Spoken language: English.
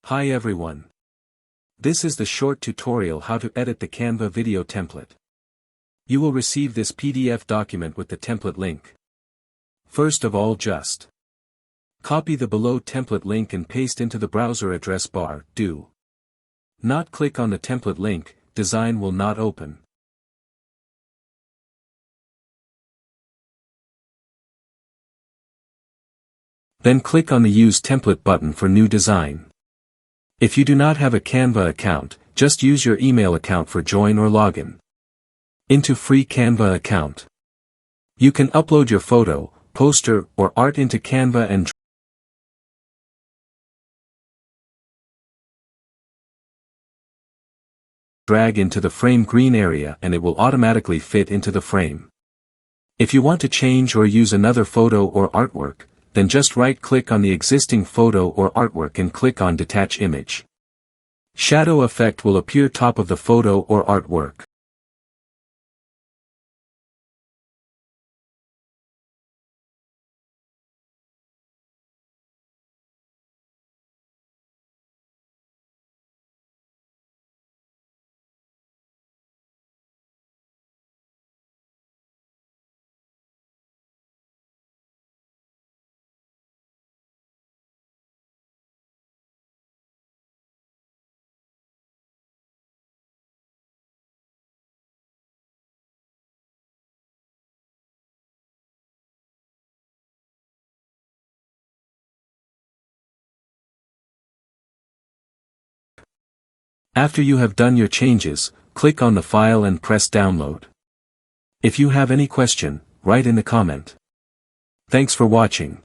Hi everyone. This is the short tutorial how to edit the Canva video template. You will receive this PDF document with the template link. First of all, just copy the below template link and paste into the browser address bar. Do not click on the template link, design will not open. Then click on the Use Template button for new design. If you do not have a Canva account, just use your email account for join or login into free Canva account. You can upload your photo, poster, or art into Canva and drag into the frame green area and it will automatically fit into the frame. If you want to change or use another photo or artwork, then just right-click on the existing photo or artwork and click on Detach Image. Shadow effect will appear top of the photo or artwork. After you have done your changes, click on the file and press download. If you have any question, write in the comment. Thanks for watching.